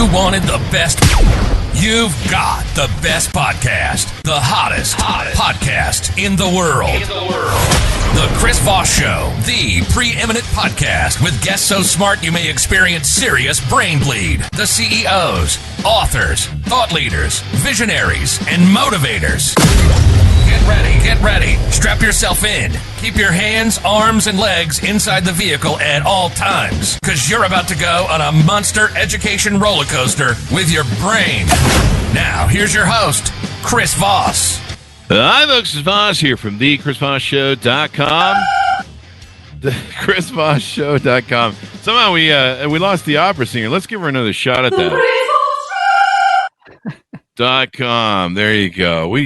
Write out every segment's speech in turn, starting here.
You wanted the best. You've got the best podcast. The hottest podcast in the world. The Chris Voss Show, the preeminent podcast with guests so smart you may experience serious brain bleed. The CEOs, authors, thought leaders, visionaries, and motivators. Get ready. Strap yourself in. Keep your hands, arms, and legs inside the vehicle at all times, because you're about to go on a monster education roller coaster with your brain. Now, here's your host, Chris Voss. Hi, folks. It's Voss here from thechrisvossshow.com. thechrisvossshow.com. Somehow we lost the opera singer. Let's give her another shot at that. .com. There you go.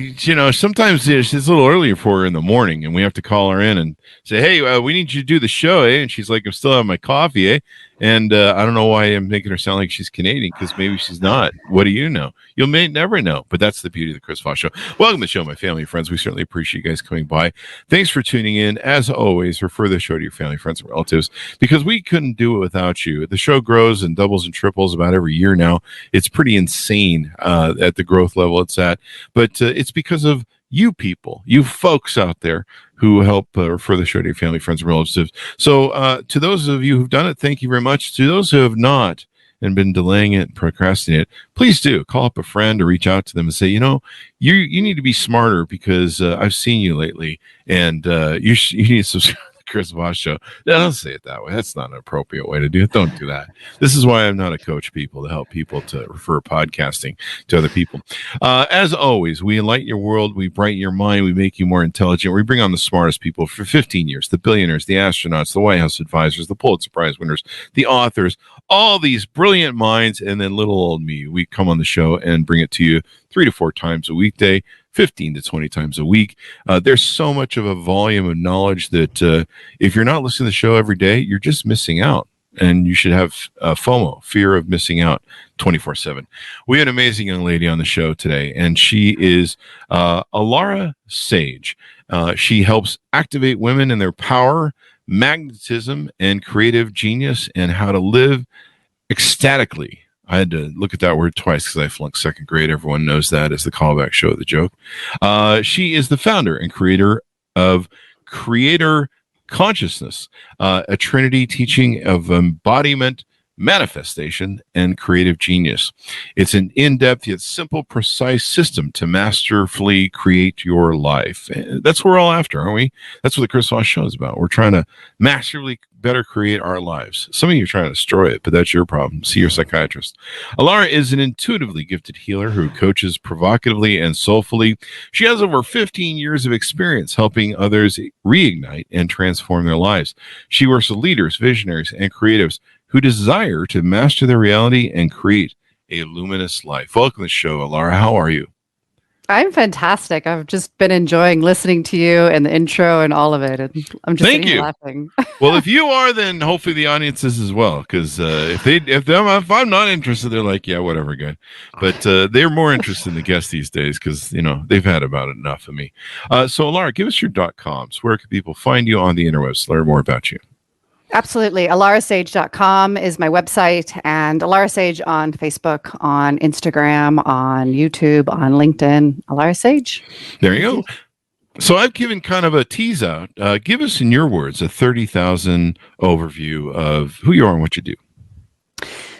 Sometimes it's a little earlier for her in the morning, and we have to call her in and say, "Hey, we need you to do the show," eh? And she's like, "I'm still having my coffee, eh?" And I don't know why I'm making her sound like she's Canadian, because maybe she's not. What do you know? You may never know, but that's the beauty of the Chris Voss Show. Welcome to the show, my family and friends. We certainly appreciate you guys coming by. Thanks for tuning in. As always, refer the show to your family, friends, and relatives, because we couldn't do it without you. The show grows and doubles and triples about every year now. It's pretty insane at the growth level it's at, but it's because of you people, you folks out there who help refer the show to your family, friends, and relatives. So to those of you who've done it, thank you very much. To those who have not and been delaying it and procrastinating it, please do call up a friend or reach out to them and say, you need to be smarter, because I've seen you lately, and you need to subscribe. Chris Voss Show. No, don't say it that way. That's not an appropriate way to do it. Don't do that. This is why I'm not a coach, people, to help people to refer podcasting to other people. As always, we enlighten your world, we brighten your mind, we make you more intelligent. We bring on the smartest people for 15 years, the billionaires, the astronauts, the White House advisors, the Pulitzer Prize winners, the authors, all these brilliant minds, and then little old me. We come on the show and bring it to you 3 to 4 times a weekday, 15 to 20 times a week. There's so much of a volume of knowledge that if you're not listening to the show every day, you're just missing out. And you should have FOMO, fear of missing out, 24/7. We had an amazing young lady on the show today, and she is Alara Sage. She helps activate women in their power, magnetism, and creative genius, and how to live ecstatically. I had to look at that word twice because I flunked second grade. Everyone knows that as the callback show of the joke. She is the founder and creator of Creator Consciousness, a Trinity teaching of embodiment, manifestation, and creative genius. It's an in-depth yet simple, precise system to masterfully create your life. That's what we're all after, aren't we? That's what the Chris Voss Show is about. We're trying to masterfully better create our lives. Some of you are trying to destroy it, but that's your problem. See your psychiatrist. Alara is an intuitively gifted healer who coaches provocatively and soulfully. She has over 15 years of experience helping others reignite and transform their lives. She works with leaders, visionaries, and creatives who desire to master their reality and create a luminous life. Welcome to the show, Alara. How are you? I'm fantastic. I've just been enjoying listening to you and the intro and all of it. And I'm just sitting here laughing. Well, if you are, then hopefully the audience is as well. Because if I'm not interested, they're like, yeah, whatever, good. But they're more interested in the guests these days because they've had about enough of me. So, Alara, give us your .coms. Where can people find you on the interwebs? Learn more about you. Absolutely. alarasage.com is my website, and Alara Sage on Facebook, on Instagram, on YouTube, on LinkedIn. Alara Sage. There you go. So I've given kind of a tease out. Give us, in your words, a 30,000 overview of who you are and what you do.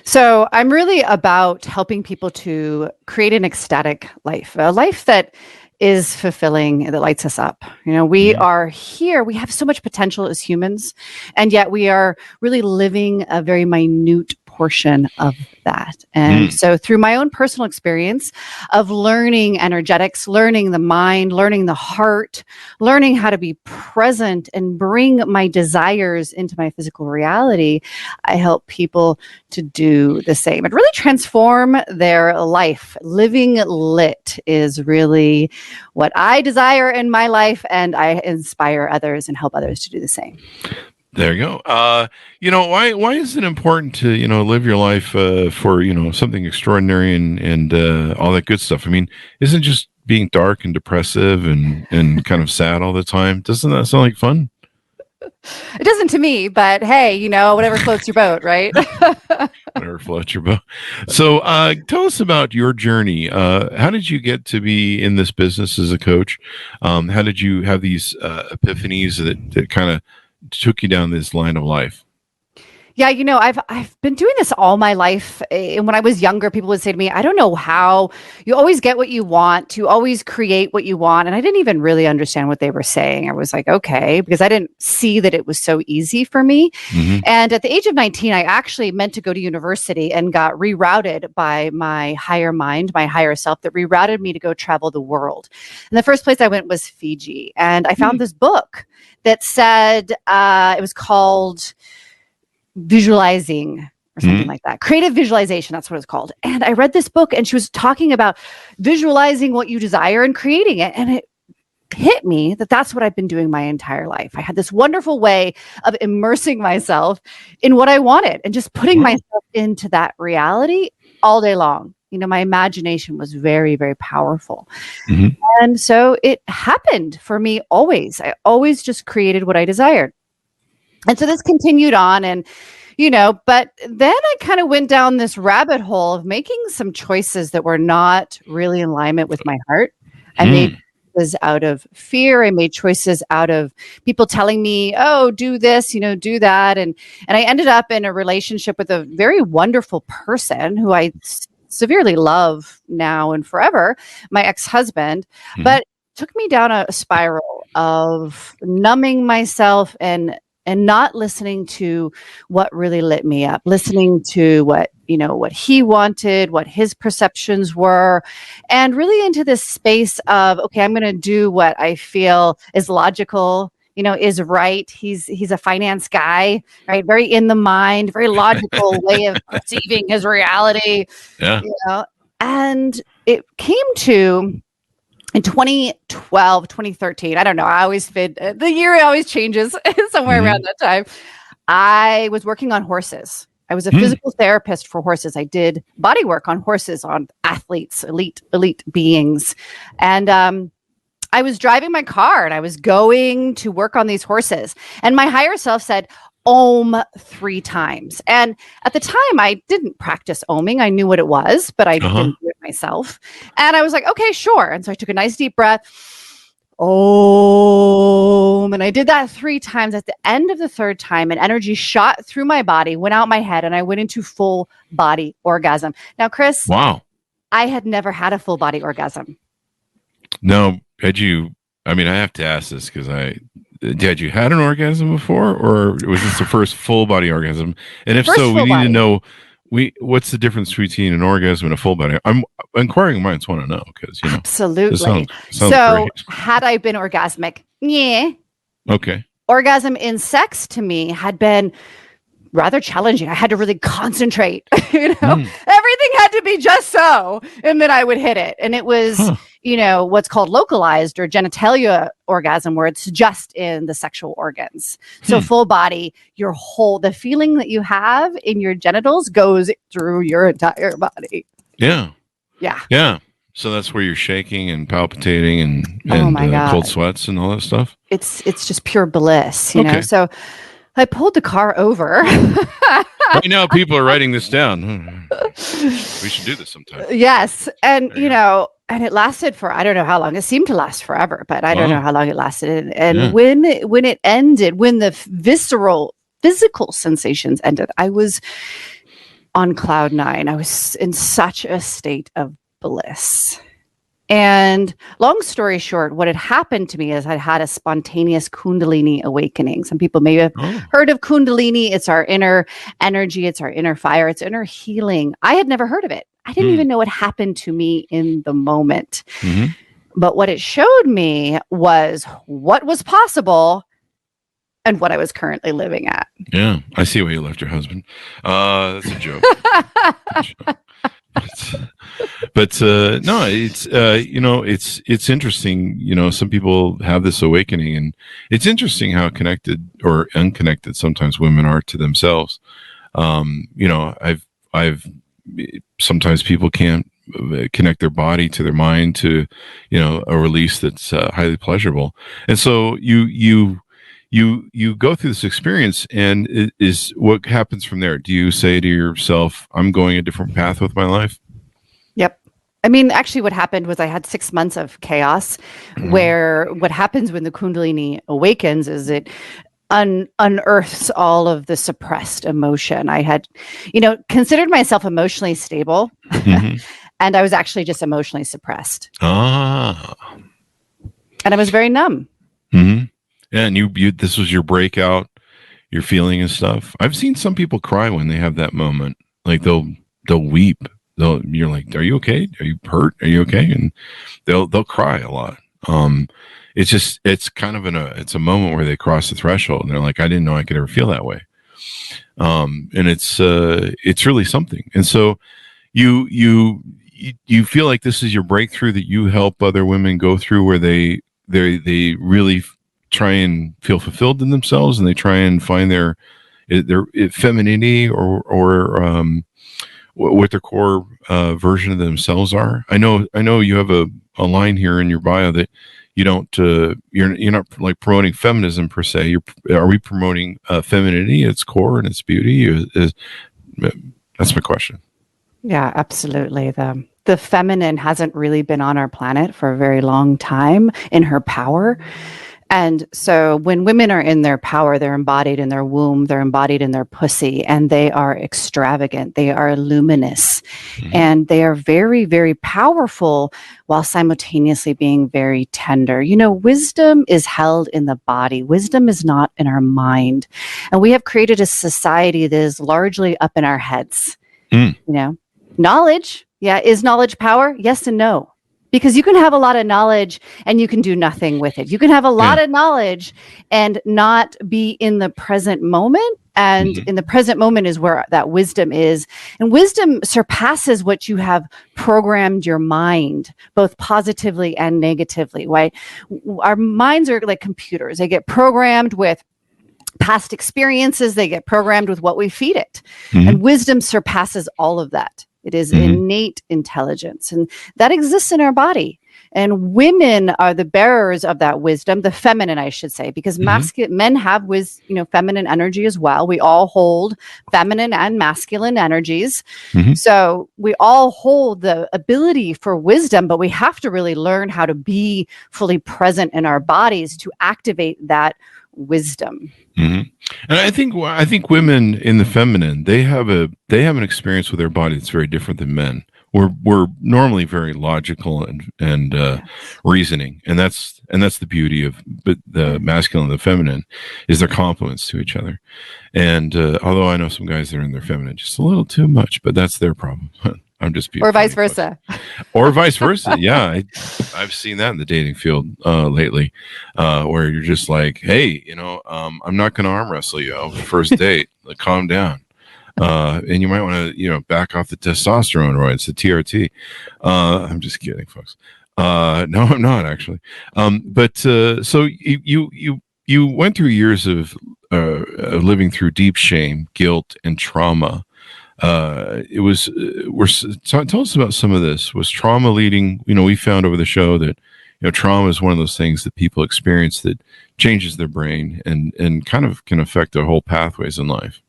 So I'm really about helping people to create an ecstatic life, a life that is fulfilling, that lights us up. We are here. We have so much potential as humans, and yet we are really living a very minute portion of that. And so through my own personal experience of learning energetics, learning the mind, learning the heart, learning how to be present and bring my desires into my physical reality, I help people to do the same and really transform their life. Living lit is really what I desire in my life, and I inspire others and help others to do the same. There you go. Why is it important to, live your life for, something extraordinary and all that good stuff? I mean, isn't just being dark and depressive and kind of sad all the time? Doesn't that sound like fun? It doesn't to me, but hey, whatever floats your boat, right? Whatever floats your boat. So, tell us about your journey. How did you get to be in this business as a coach? How did you have these epiphanies that kind of took you down this line of life? Yeah, I've been doing this all my life. And when I was younger, people would say to me, I don't know how you always get what you want, you always create what you want. And I didn't even really understand what they were saying. I was like, okay, because I didn't see that it was so easy for me. Mm-hmm. And at the age of 19, I actually meant to go to university and got rerouted by my higher mind, my higher self, that rerouted me to go travel the world. And the first place I went was Fiji. And I found this book that said, it was called visualizing or something like that. Creative visualization, that's what it's called. And I read this book and she was talking about visualizing what you desire and creating it. And it hit me that that's what I've been doing my entire life. I had this wonderful way of immersing myself in what I wanted and just putting myself into that reality all day long. My imagination was very, very powerful. Mm-hmm. And so it happened for me always. I always just created what I desired. And so this continued on and, but then I kind of went down this rabbit hole of making some choices that were not really in alignment with my heart. I made choices out of fear. I made choices out of people telling me, oh, do this, do that. And I ended up in a relationship with a very wonderful person who I severely love now and forever, my ex-husband. Mm-hmm. But it took me down a spiral of numbing myself and not listening to what really lit me up, listening to what he wanted, what his perceptions were, and really into this space of, okay, I'm going to do what I feel is logical, is right. He's a finance guy, right? Very in the mind, very logical way of perceiving his reality. Yeah. And it came to, in 2012, 2013, I don't know. I always the year always changes somewhere around that time. I was working on horses. I was a physical therapist for horses. I did body work on horses, on athletes, elite beings. And I was driving my car and I was going to work on these horses. And my higher self said, Om 3 times. And at the time, I didn't practice oming. I knew what it was, but I didn't do it myself. And I was like, okay, sure. And so I took a nice deep breath. Om. And I did that 3 times. At the end of the 3rd time, an energy shot through my body, went out my head, and I went into full body orgasm. Now, Chris, wow, I had never had a full body orgasm. No, had you? I mean, I have to ask this because had you had an orgasm before, or was this the first full body orgasm? And if so, we need to know what's the difference between an orgasm and a full body. I'm inquiring minds want to know because absolutely. Sounds so great. Had I been orgasmic, yeah, okay. Orgasm in sex to me had been rather challenging. I had to really concentrate. Everything had to be just so, and then I would hit it. And it was, what's called localized or genitalia orgasm, where it's just in the sexual organs. So full body, the feeling that you have in your genitals goes through your entire body. Yeah. Yeah. Yeah. So that's where you're shaking and palpitating and oh my God. Cold sweats and all that stuff. It's just pure bliss, you know? So I pulled the car over. Right now, people are writing this down. We should do this sometime. Yes. And, and it lasted for, I don't know how long. It seemed to last forever, but I don't know how long it lasted. And when it ended, when the physical sensations ended, I was on cloud 9. I was in such a state of bliss. And long story short, what had happened to me is I had a spontaneous Kundalini awakening. Some people may have heard of Kundalini. It's our inner energy. It's our inner fire. It's inner healing. I had never heard of it. I didn't even know what happened to me in the moment. But what it showed me was what was possible and what I was currently living at. Yeah. I see why you left your husband. That's a joke. But no, it's it's interesting. Some people have this awakening, and it's interesting how connected or unconnected sometimes women are to themselves. I've sometimes people can't connect their body to their mind to a release that's highly pleasurable, and so you you go through this experience, and it is what happens from there. Do you say to yourself, I'm going a different path with my life? Yep. I mean, actually, what happened was I had 6 months of chaos where what happens when the Kundalini awakens is it unearths all of the suppressed emotion. I had, considered myself emotionally stable, and I was actually just emotionally suppressed. Ah. And I was very numb. Mm-hmm. Yeah, and you this was your breakout, your feeling and stuff. I've seen some people cry when they have that moment. Like they'll weep. You're like, are you okay? Are you hurt? Are you okay? And they'll cry a lot. It's kind of it's a moment where they cross the threshold and they're like, I didn't know I could ever feel that way. And it's really something. And so you feel like this is your breakthrough that you help other women go through, where they really try and feel fulfilled in themselves, and they try and find their femininity or what their core version of themselves are. I know you have a line here in your bio that you don't you're not like promoting feminism per se. Are we promoting femininity, its core and its beauty? That's my question. Yeah, absolutely. The feminine hasn't really been on our planet for a very long time in her power. And so when women are in their power, they're embodied in their womb, they're embodied in their pussy, and they are extravagant, they are luminous, and they are very, very powerful while simultaneously being very tender. Wisdom is held in the body. Wisdom is not in our mind. And we have created a society that is largely up in our heads. Knowledge, is knowledge power? Yes and no. Because you can have a lot of knowledge and you can do nothing with it. You can have a lot of knowledge and not be in the present moment. And in the present moment is where that wisdom is. And wisdom surpasses what you have programmed your mind, both positively and negatively, right? Our minds are like computers. They get programmed with past experiences. They get programmed with what we feed it. And wisdom surpasses all of that. It is innate intelligence, and that exists in our body. And women are the bearers of that wisdom, the feminine, I should say, because men have feminine energy as well. We all hold feminine and masculine energies. So we all hold the ability for wisdom, but we have to really learn how to be fully present in our bodies to activate that wisdom. And I think women in the feminine, they have an experience with their body that's very different than men. We're normally very logical and reasoning, and that's the beauty of the masculine and the feminine, is their complements to each other. And although I know some guys that are in their feminine just a little too much, but that's their problem. I'm just being or vice versa. Or vice versa. Yeah, I've seen that in the dating field lately, where you're just like, hey, I'm not going to arm wrestle you on the first date. Like, calm down. And you might want to, back off the testosterone roids, the TRT. I'm just kidding, folks. No, I'm not actually. But so you went through years of living through deep shame, guilt, and trauma. Tell us about some of this. Was trauma leading? We found over the show that trauma is one of those things that people experience that changes their brain and kind of can affect their whole pathways in life.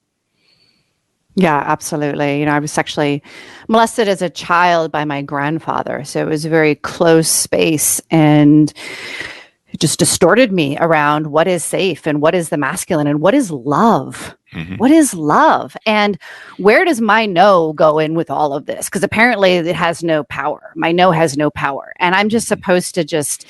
Yeah, absolutely. I was sexually molested as a child by my grandfather, so it was a very close space, and it just distorted me around what is safe and what is the masculine and what is love. What is love? And where does my no go in with all of this? Because apparently it has no power. My no has no power. And I'm just supposed to just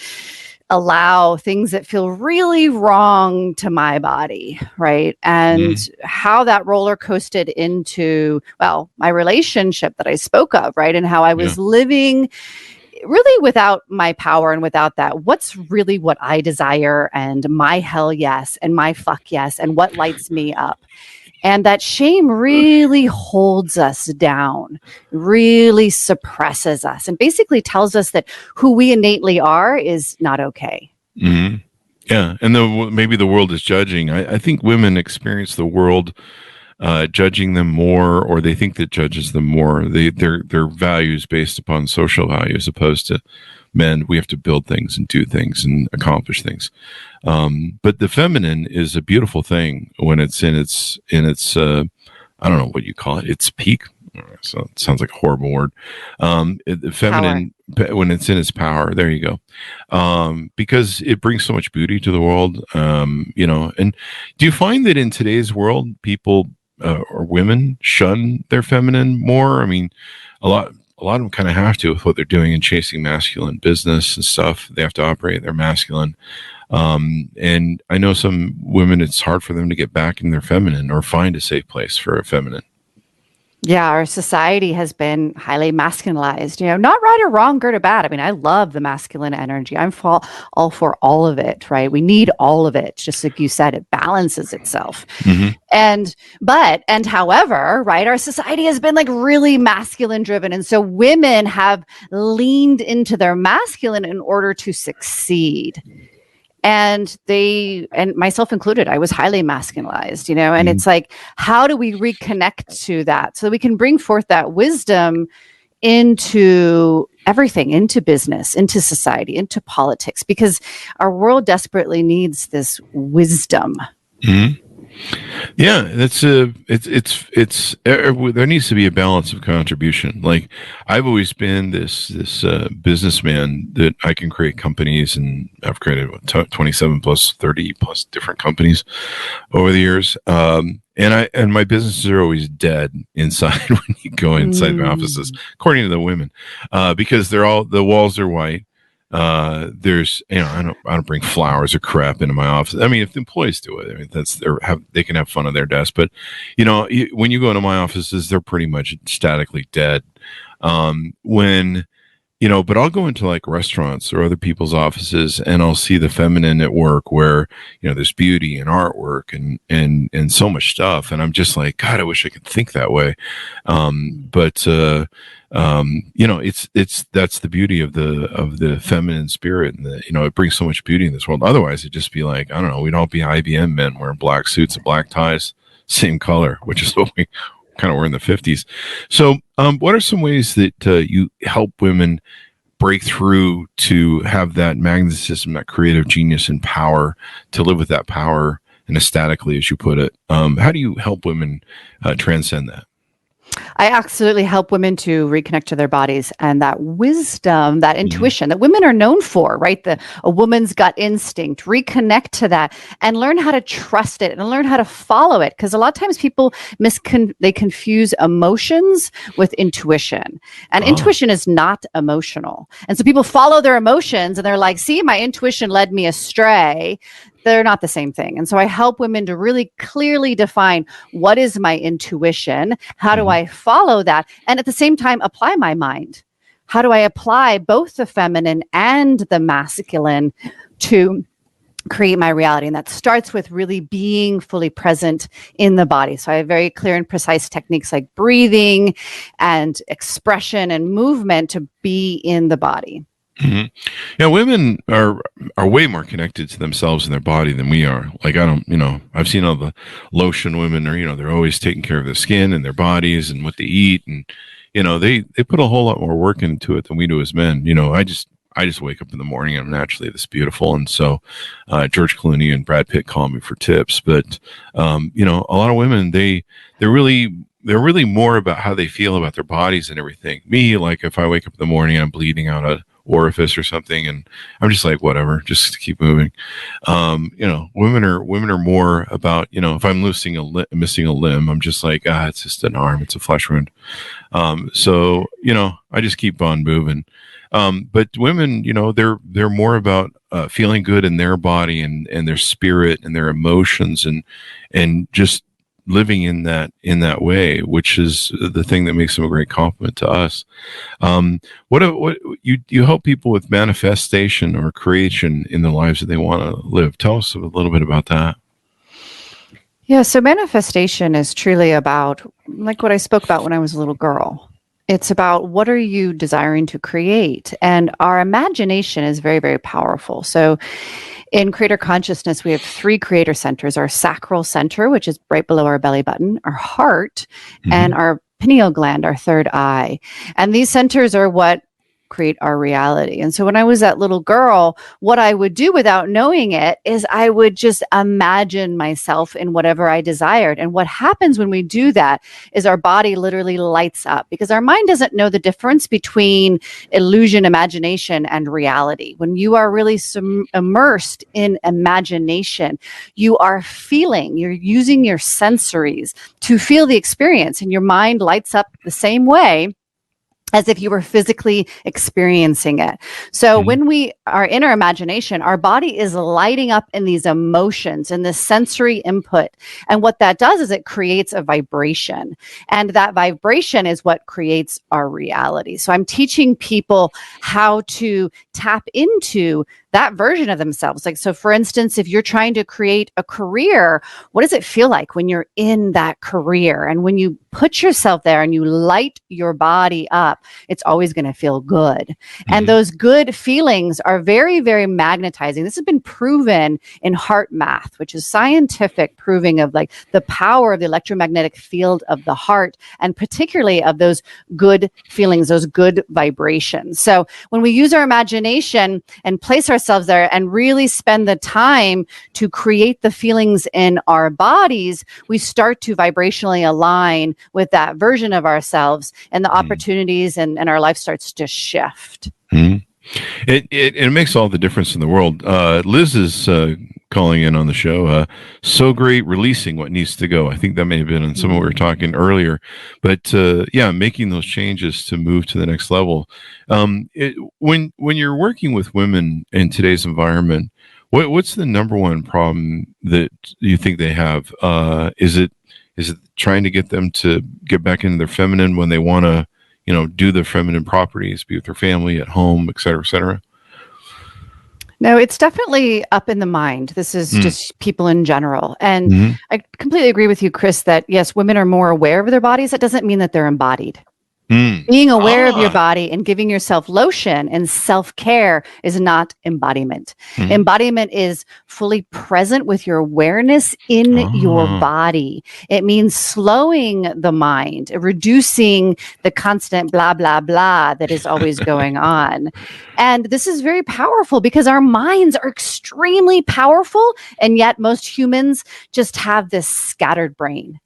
allow things that feel really wrong to my body, right? And how that roller coasted into, my relationship that I spoke of, right? And how I was living really without my power and without that, what's really what I desire, and my hell yes, and my fuck yes, and what lights me up. And that shame really holds us down, really suppresses us, and basically tells us that who we innately are is not okay. Yeah. And maybe the world is judging. I think women experience the world judging them more, or they think that judges them more. Their values based upon social value, as opposed to men, we have to build things and do things and accomplish things. But the feminine is a beautiful thing when it's in its I don't know what you call it, its peak. So it sounds like a horrible word. The feminine, when it's in its power, there you go. Because it brings so much beauty to the world. And do you find that in today's world, people or women shun their feminine more? I mean, a lot of them kind of have to with what they're doing and chasing masculine business and stuff. They have to operate their masculine. And I know some women, it's hard for them to get back in their feminine or find a safe place for a feminine. Yeah, our society has been highly masculinized, not right or wrong, good or bad. I mean, I love the masculine energy. I'm all for all of it, right? We need all of it. Just like you said, it balances itself. Mm-hmm. However, right, our society has been like really masculine driven. And so women have leaned into their masculine in order to succeed. And myself included, I was highly masculinized, and it's like, how do we reconnect to that so that we can bring forth that wisdom into everything, into business, into society, into politics, because our world desperately needs this wisdom. Mm-hmm. Yeah, that's there needs to be a balance of contribution. Like, I've always been this businessman that I can create companies, and I've created 27 plus 30 plus different companies over the years. And my businesses are always dead inside when you go inside the offices, according to the women, because the walls are white. There's, I don't bring flowers or crap into my office. I mean, if the employees do it, I mean, they can have fun at their desk. But when you go into my offices, they're pretty much statically dead. But I'll go into like restaurants or other people's offices, and I'll see the feminine at work, where there's beauty and artwork and so much stuff, and I'm just like, God, I wish I could think that way. It's that's the beauty of the feminine spirit, and it brings so much beauty in this world. Otherwise, it'd just be like, I don't know, we'd all be IBM men wearing black suits and black ties, same color, which is what we kind of were in the 50s. So, what are some ways that you help women break through to have that magnetism, that creative genius and power, to live with that power and ecstatically, as you put it? How do you help women transcend that? I absolutely help women to reconnect to their bodies and that wisdom, that intuition that women are known for, right? A woman's gut instinct, reconnect to that and learn how to trust it and learn how to follow it. Because a lot of times people they confuse emotions with intuition, and intuition is not emotional. And so people follow their emotions and they're like, see, my intuition led me astray. They're not the same thing. And so I help women to really clearly define, what is my intuition? How do I follow that? And at the same time, apply my mind. How do I apply both the feminine and the masculine to create my reality? And that starts with really being fully present in the body. So I have very clear and precise techniques like breathing and expression and movement to be in the body. Mm-hmm. Yeah, women are way more connected to themselves and their body than we are. Like, I've seen all the lotion women are, they're always taking care of their skin and their bodies and what they eat. And, they put a whole lot more work into it than we do as men. I just wake up in the morning and I'm naturally this beautiful. And so, George Clooney and Brad Pitt call me for tips, but, a lot of women, they're really more about how they feel about their bodies and everything. Me, like, if I wake up in the morning and I'm bleeding out a orifice or something, and I'm just like, whatever, just keep moving. Women are more about, if I'm missing a limb, I'm just like, it's just an arm, it's a flesh wound. So I just keep on moving. But women, they're more about feeling good in their body and their spirit and their emotions and just living in that way, which is the thing that makes them a great compliment to us. What you help people with manifestation or creation in the lives that they want to live. Tell us a little bit about that. Yeah, so manifestation is truly about, like what I spoke about when I was a little girl. It's about, what are you desiring to create? And our imagination is very, very powerful. So in creator consciousness, we have 3 creator centers: our sacral center, which is right below our belly button, our heart, and our pineal gland, our third eye. And these centers are what create our reality. And so when I was that little girl, what I would do without knowing it is I would just imagine myself in whatever I desired. And what happens when we do that is our body literally lights up, because our mind doesn't know the difference between illusion, imagination, and reality. When you are really immersed in imagination, you are feeling, you're using your sensories to feel the experience, and your mind lights up the same way as if you were physically experiencing it. So when we are in our imagination, our body is lighting up in these emotions and this sensory input. And what that does is it creates a vibration. And that vibration is what creates our reality. So I'm teaching people how to tap into that version of themselves. Like, so for instance, if you're trying to create a career, what does it feel like when you're in that career? And when you put yourself there and you light your body up, it's always going to feel good. And those good feelings are very, very magnetizing. This has been proven in heart math, which is scientific proving of like the power of the electromagnetic field of the heart, and particularly of those good feelings, those good vibrations. So when we use our imagination and place ourselves there and really spend the time to create the feelings in our bodies, we start to vibrationally align with that version of ourselves, and the opportunities and our life starts to shift. It makes all the difference in the world. Liz is calling in on the show. So great, releasing what needs to go. I think that may have been on some of what we were talking earlier, but yeah, making those changes to move to the next level. When you're working with women in today's environment, what's the number one problem that you think they have? Is it trying to get them to get back into their feminine when they want to, do the feminine properties, be with their family, at home, et cetera, et cetera? No, it's definitely up in the mind. This is just people in general. And I completely agree with you, Chris, that yes, women are more aware of their bodies. That doesn't mean that they're embodied. Being aware of your body and giving yourself lotion and self-care is not embodiment. Embodiment is fully present with your awareness in your body. It means slowing the mind, reducing the constant blah, blah, blah that is always going on. And this is very powerful because our minds are extremely powerful. And yet most humans just have this scattered brain.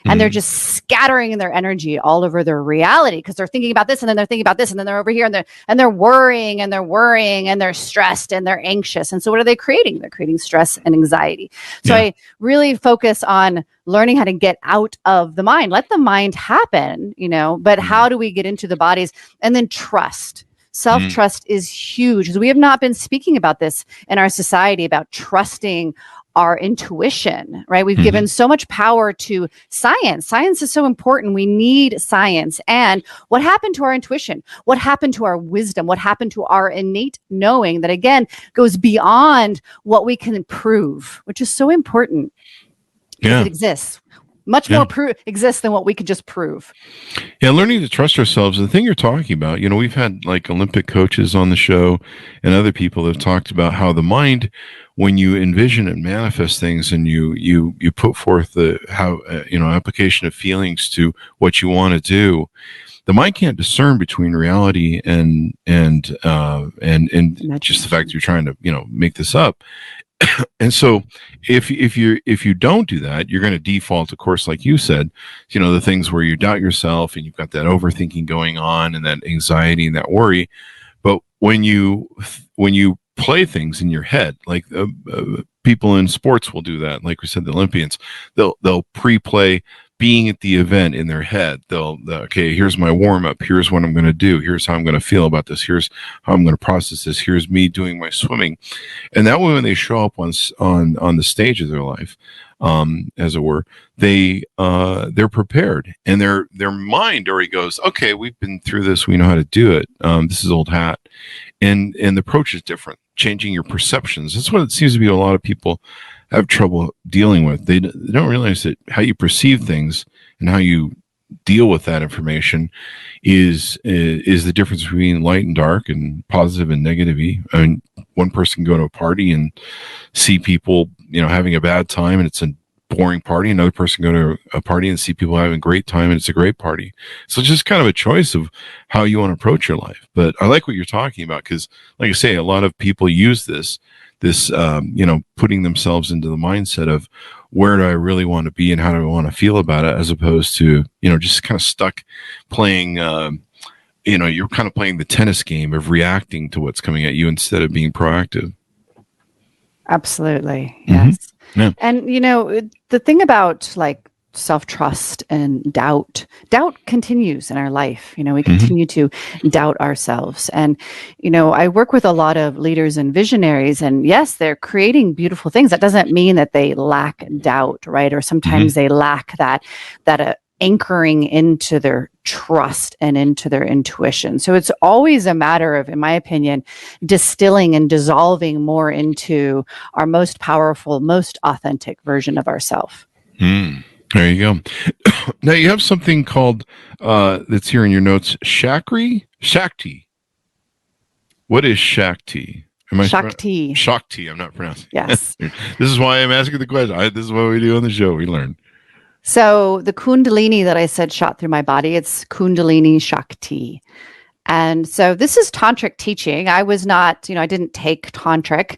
And they're just scattering their energy all over their reality because they're thinking about this, and then they're thinking about this, and then they're over here, and they're worrying and they're stressed and they're anxious. And so what are they creating? They're creating stress and anxiety. So I really focus on learning how to get out of the mind. Let the mind happen, but how do we get into the bodies? And then trust. Self-trust is huge, because we have not been speaking about this in our society, about trusting our intuition, right? We've given so much power to science. Science is so important. We need science. And what happened to our intuition? What happened to our wisdom? What happened to our innate knowing that, again, goes beyond what we can prove, which is so important because it exists. Much more exists than what we could just prove. Yeah, learning to trust ourselves. The thing you're talking about, we've had like Olympic coaches on the show and other people that have talked about how the mind, when you envision and manifest things and you put forth the application of feelings to what you want to do, the mind can't discern between reality and just the fact that you're trying to make this up. And so if you don't do that, you're going to default, of course, like you said, the things where you doubt yourself and you've got that overthinking going on and that anxiety and that worry. But when you play things in your head, like people in sports will do that. Like we said, the Olympians, they'll pre-play being at the event in their head. Okay, here's my warm up. Here's what I'm going to do. Here's how I'm going to feel about this. Here's how I'm going to process this. Here's me doing my swimming. And that way, when they show up on the stage of their life, as it were, they're prepared, and their mind already goes, okay, we've been through this. We know how to do it. This is old hat. And the approach is different, changing your perceptions. That's what it seems to be a lot of people have trouble dealing with. They don't realize that how you perceive things and how you deal with that information is the difference between light and dark and positive and negative. I mean, one person can go to a party and see people, having a bad time, and it's a boring party, another person go to a party and see people having a great time and it's a great party. So it's just kind of a choice of how you want to approach your life. But I like what you're talking about, because like I say, a lot of people use this putting themselves into the mindset of where do I really want to be and how do I want to feel about it, as opposed to, just kind of stuck playing, you're kind of playing the tennis game of reacting to what's coming at you instead of being proactive. Absolutely. Yes. Mm-hmm. Yeah. And, the thing about like self-trust and doubt continues in our life. We continue to doubt ourselves. And, I work with a lot of leaders and visionaries, and yes, they're creating beautiful things. That doesn't mean that they lack doubt, right? Or sometimes they lack that anchoring into their trust and into their intuition. So it's always a matter of, in my opinion, distilling and dissolving more into our most powerful, most authentic version of ourselves. There you go. Now you have something called, that's here in your notes, Shakti. What is Shakti? Shakti. Shakti. I'm not pronouncing. Yes. This is why I'm asking the question. This is what we do on the show. We learn. So the Kundalini that I said shot through my body, it's Kundalini Shakti. And so this is tantric teaching. I was not, I didn't take tantric.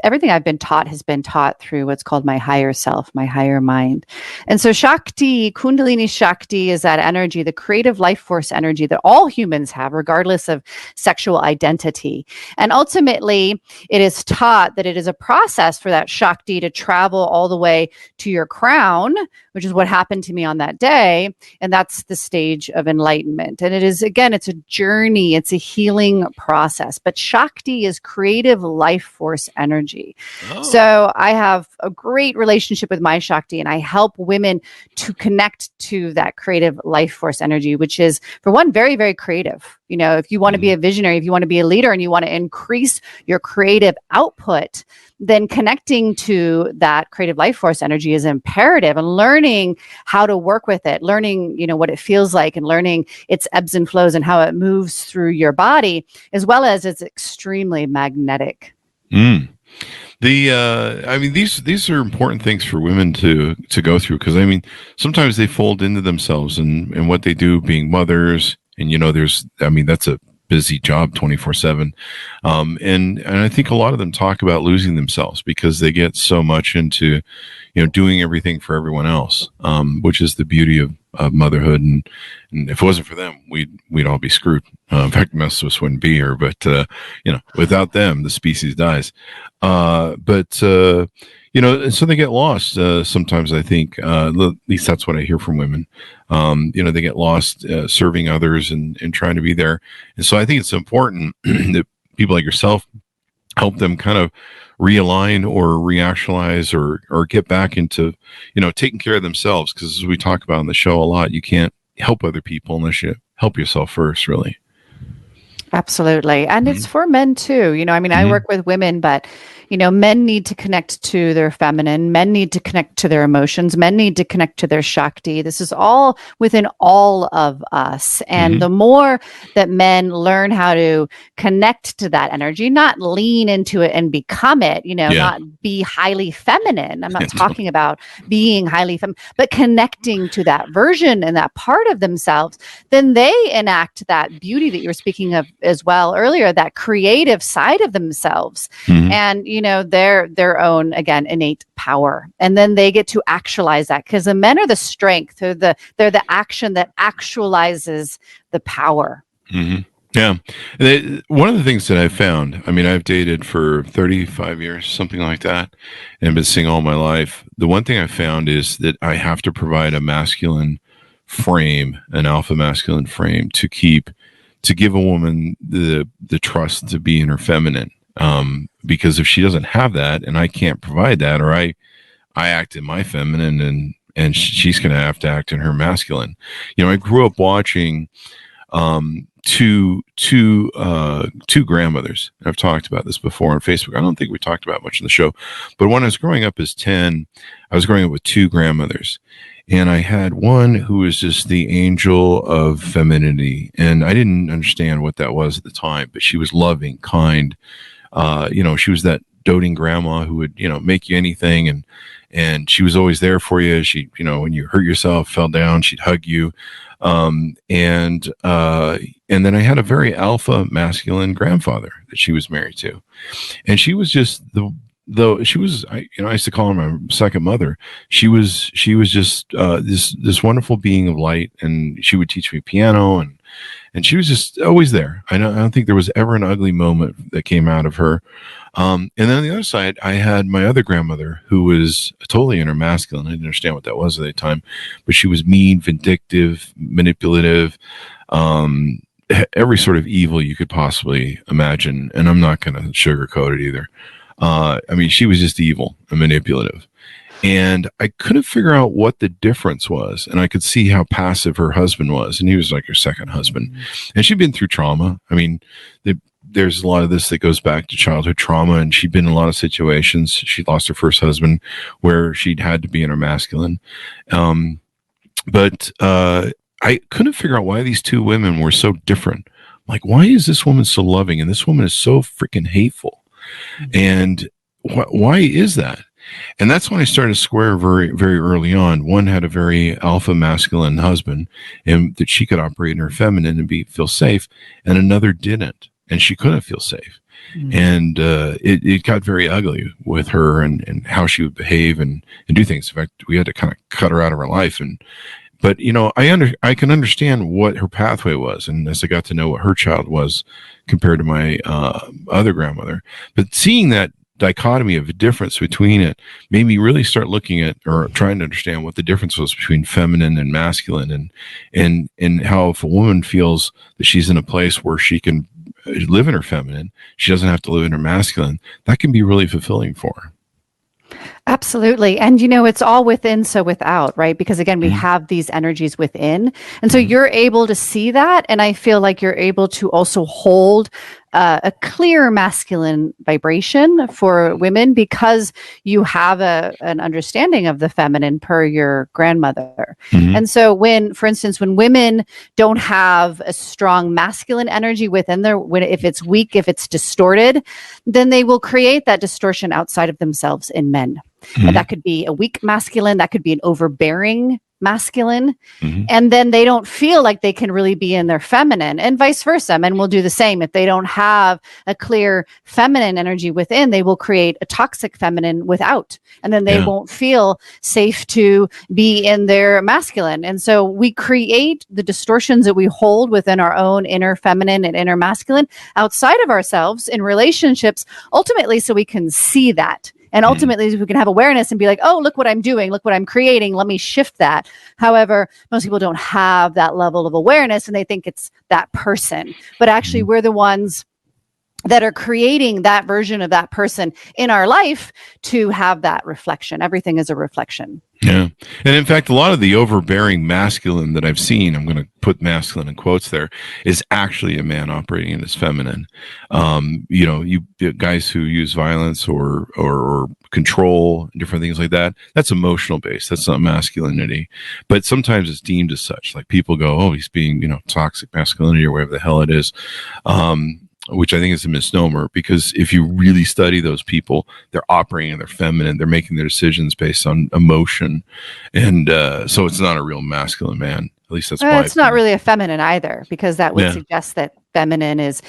Everything I've been taught has been taught through what's called my higher self, my higher mind. And so Shakti, Kundalini Shakti, is that energy, the creative life force energy that all humans have, regardless of sexual identity. And ultimately, it is taught that it is a process for that Shakti to travel all the way to your crown, which is what happened to me on that day. And that's the stage of enlightenment. And it is, again, it's a journey, it's a healing process. But Shakti is creative life force energy. Oh. So I have a great relationship with my Shakti, and I help women to connect to that creative life force energy, which is, for one, very, very creative. If you want to be a visionary, if you want to be a leader and you want to increase your creative output, then connecting to that creative life force energy is imperative, and learning how to work with it, learning, what it feels like, and learning its ebbs and flows and how it moves through your body, as well as it's extremely magnetic. These are important things for women to go through, because sometimes they fold into themselves and what they do, being mothers, and that's a busy job 24/7. And I think a lot of them talk about losing themselves because they get so much into, doing everything for everyone else, which is the beauty of motherhood. And if it wasn't for them, we'd all be screwed. In fact, most of us wouldn't be here, but, without them, the species dies. And so they get lost. Sometimes I think, at least that's what I hear from women. They get lost serving others and trying to be there. And so I think it's important that people like yourself help them kind of realign or reactualize or get back into, taking care of themselves. Because as we talk about on the show a lot, you can't help other people unless you help yourself first, really. Absolutely. And it's for men too. I work with women, but, men need to connect to their feminine. Men need to connect to their emotions. Men need to connect to their Shakti. This is all within all of us. And the more that men learn how to connect to that energy, not lean into it and become it, not be highly feminine. I'm not talking about being highly feminine, but connecting to that version and that part of themselves, then they enact that beauty that you were speaking of as well earlier, that creative side of themselves, and their own, again, innate power, and then they get to actualize that, because the men are the strength, they're the action that actualizes the power. Yeah. One of the things that I've found, I've dated for 35 years, something like that, and been single all my life. The one thing I found is that I have to provide a masculine frame, an alpha masculine frame, to give a woman the trust to be in her feminine. Because if she doesn't have that, and I can't provide that, or I act in my feminine, and she's going to have to act in her masculine. I grew up watching two grandmothers. I've talked about this before on Facebook. I don't think we talked about much in the show, but when I was growing up as 10, I was growing up with two grandmothers. And I had one who was just the angel of femininity. And I didn't understand what that was at the time, but she was loving, kind. She was that doting grandma who would, make you anything. and she was always there for you. She, you know, when you hurt yourself, fell down, she'd hug you. And then I had a very alpha masculine grandfather that she was married to, and she was just though she was, I used to call her my second mother. She was just this wonderful being of light, and she would teach me piano, and she was just always there. I don't think there was ever an ugly moment that came out of her. And then on the other side, I had my other grandmother, who was totally inner masculine. I didn't understand what that was at the time, but she was mean, vindictive, manipulative, every sort of evil you could possibly imagine. And I'm not going to sugarcoat it either. I mean, she was just evil and manipulative. And I couldn't figure out what the difference was. And I could see how passive her husband was. And he was like her second husband. And she'd been through trauma. I mean, there's a lot of this that goes back to childhood trauma. And she'd been in a lot of situations. She lost her first husband where she'd had to be inner masculine. But I couldn't figure out why these two women were so different. Like, why is this woman so loving and this woman is so freaking hateful? And why is that? And that's when I started to square very, very early on. One had a very alpha masculine husband, and that she could operate in her feminine and feel safe, and another didn't, and she couldn't feel safe. Mm-hmm. And it got very ugly with her and how she would behave and do things. In fact, we had to kind of cut her out of her life. But you know, I can understand what her pathway was, and as I got to know what her child was compared to my other grandmother, but seeing that dichotomy of a difference between it made me really start looking at or trying to understand what the difference was between feminine and masculine, and how if a woman feels that she's in a place where she can live in her feminine, she doesn't have to live in her masculine, that can be really fulfilling for her. Absolutely. And, you know, it's all within, so without, right? Because again, we have these energies within. And so you're able to see that. And I feel like you're able to also hold a clear masculine vibration for women because you have an understanding of the feminine per your grandmother. Mm-hmm. And so for instance, when women don't have a strong masculine energy within if it's weak, if it's distorted, then they will create that distortion outside of themselves in men. Mm-hmm. And that could be a weak masculine, that could be an overbearing masculine. Mm-hmm. And then they don't feel like they can really be in their feminine, and vice versa. Men will do the same. If they don't have a clear feminine energy within, they will create a toxic feminine without. And then they won't feel safe to be in their masculine. And so we create the distortions that we hold within our own inner feminine and inner masculine outside of ourselves in relationships, ultimately, so we can see that. And ultimately, we can have awareness and be like, oh, look what I'm doing. Look what I'm creating. Let me shift that. However, most people don't have that level of awareness and they think it's that person. But actually, we're the ones that are creating that version of that person in our life to have that reflection. Everything is a reflection. Yeah. And in fact, a lot of the overbearing masculine that I've seen, I'm going to put masculine in quotes there, is actually a man operating in his feminine. You know, you guys who use violence or control, different things like that, that's emotional based. That's not masculinity. But sometimes it's deemed as such. Like people go, oh, he's being, you know, toxic masculinity or whatever the hell it is. Which I think is a misnomer, because if you really study those people, they're operating in their feminine, they're making their decisions based on emotion. And so it's not a real masculine man. At least that's why it's not really a feminine either, because that would suggest that feminine it's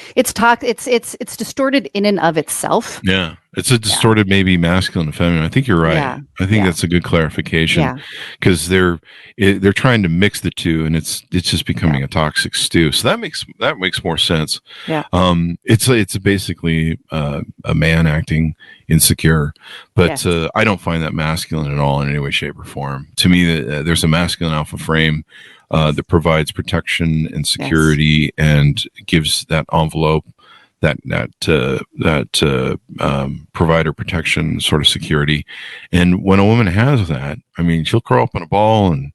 distorted in and of itself. Yeah. It's a distorted, maybe masculine and feminine. I think you're right. Yeah. I think that's a good clarification, because they're trying to mix the two, and it's just becoming a toxic stew. So that makes more sense. Yeah. It's basically a man acting insecure, but I don't find that masculine at all in any way, shape, or form. To me, there's a masculine alpha frame that provides protection and security and gives that envelope, that provider protection, sort of security. And when a woman has that, I mean, she'll curl up in a ball and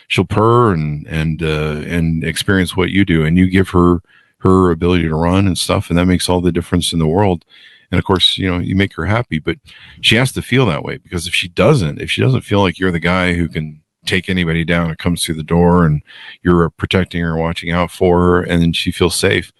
she'll purr and experience what you do, and you give her ability to run and stuff, and that makes all the difference in the world. And of course, you know, you make her happy, but she has to feel that way, because if she doesn't feel like you're the guy who can take anybody down that comes through the door and you're protecting her, watching out for her, and then she feels safe,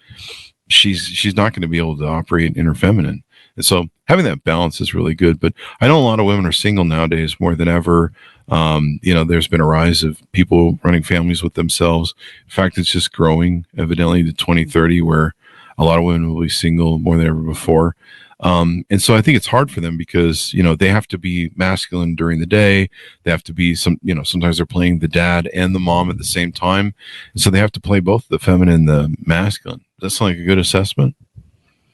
she's not going to be able to operate in her feminine. And so having that balance is really good. But I know a lot of women are single nowadays more than ever. There's been a rise of people running families with themselves. In fact, it's just growing evidently to 2030 where a lot of women will be single more than ever before. And so I think it's hard for them because, they have to be masculine during the day. They have to be sometimes they're playing the dad and the mom at the same time. And so they have to play both the feminine and the masculine. Does that sound like a good assessment?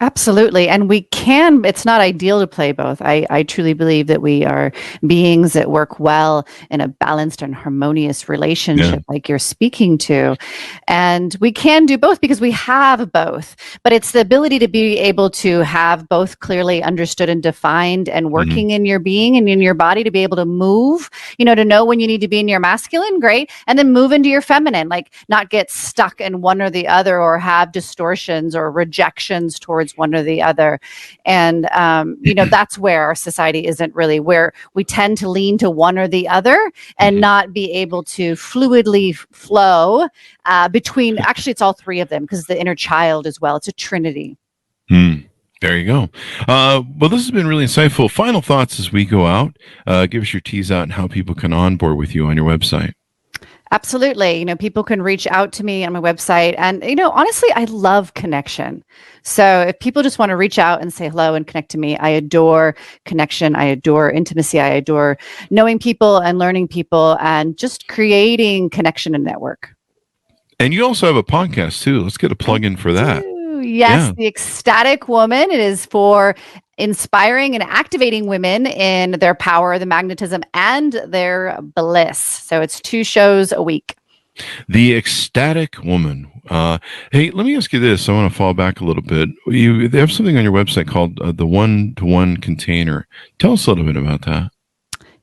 Absolutely. And it's not ideal to play both. I truly believe that we are beings that work well in a balanced and harmonious relationship, like you're speaking to. And we can do both because we have both. But it's the ability to be able to have both clearly understood and defined and working in your being and in your body to be able to move, to know when you need to be in your masculine, great. And then move into your feminine, like not get stuck in one or the other or have distortions or rejections towards one or the other. And, that's where our society isn't really, where we tend to lean to one or the other and not be able to fluidly flow between, actually, it's all three of them because the inner child as well. It's a trinity. There you go. Well, this has been really insightful. Final thoughts as we go out. Give us your tease out and how people can onboard with you on your website. Absolutely. People can reach out to me on my website. And, honestly, I love connection. So if people just want to reach out and say hello and connect to me, I adore connection. I adore intimacy. I adore knowing people and learning people and just creating connection and network. And you also have a podcast, too. Let's get a plug in for that. Yes, The Ecstatic Woman. It is for inspiring and activating women in their power, the magnetism, and their bliss. So it's 2 shows a week. The Ecstatic Woman. Hey, let me ask you this. I want to fall back a little bit. They have something on your website called the one-to-one container. Tell us a little bit about that.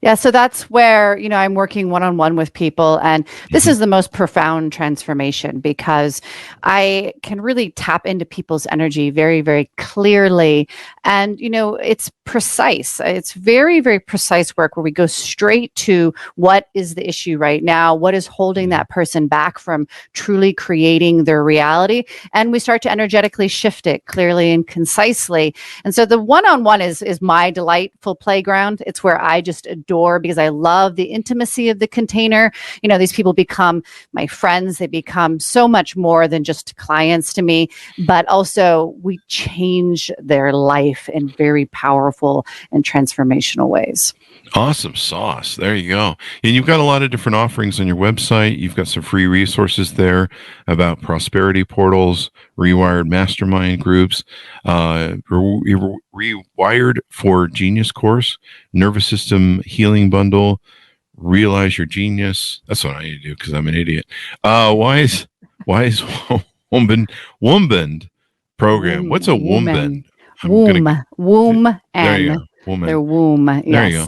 Yeah, so that's where, I'm working one-on-one with people. And this is the most profound transformation because I can really tap into people's energy very, very clearly. And, it's precise. It's very, very precise work where we go straight to what is the issue right now, what is holding that person back from truly creating their reality. And we start to energetically shift it clearly and concisely. And so the one-on-one is my delightful playground. It's where I just adore because I love the intimacy of the container. These people become my friends. They become so much more than just clients to me, but also we change their life in very powerful and transformational ways. Awesome sauce. There you go. And you've got a lot of different offerings on your website. You've got some free resources there about prosperity portals, rewired mastermind groups, rewired for genius course, nervous system healing bundle, realize your genius. That's what I need to do because I'm an idiot. Wise woman program. What's a woman? Womb. There you go. Woman. Their womb. Yes. There you go.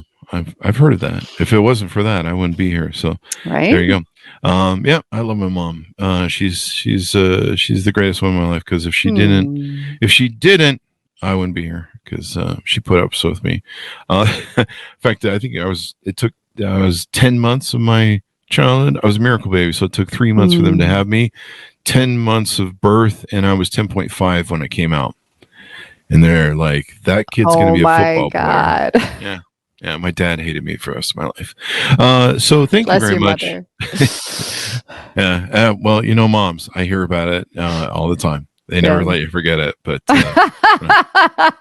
I've heard of that. If it wasn't for that, I wouldn't be here. So there you go. I love my mom. She's the greatest woman in my life because if she didn't, I wouldn't be here because she put up with me. In fact, I think I was 10 months of my childhood. I was a miracle baby, so it took 3 months for them to have me. 10 months of birth, and I was 10.5 when I came out. And they're like, that kid's going to be a football player. Yeah. My dad hated me for the rest of my life. So thank you very much. Well, moms, I hear about it all the time. They never let you forget it. But if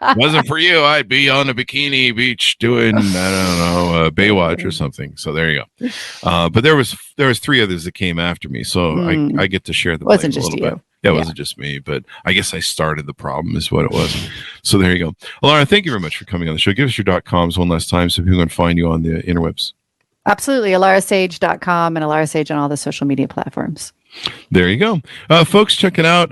it wasn't for you, I'd be on a bikini beach doing, Baywatch or something. So there you go. But there was 3 others that came after me. So I get to share the blame a little bit. Yeah, it wasn't just me, but I guess I started the problem is what it was. So there you go. Alara, thank you very much for coming on the show. Give us your .coms one last time so people can find you on the interwebs. Absolutely. AlaraSage.com and Alara Sage on all the social media platforms. There you go. Folks, check it out.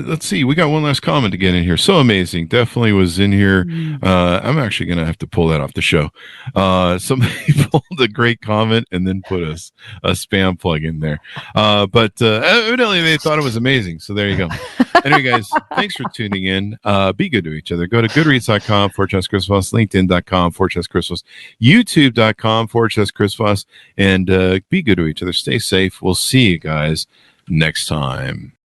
Let's see. We got one last comment to get in here. So amazing. Definitely was in here. I'm actually going to have to pull that off the show. Somebody pulled a great comment and then put a spam plug in there. But evidently they thought it was amazing. So there you go. Anyway, guys, thanks for tuning in. Be good to each other. Go to goodreads.com/Chris Voss, LinkedIn.com/Chris Voss, YouTube.com/Chris Voss, and be good to each other. Stay safe. We'll see you guys next time.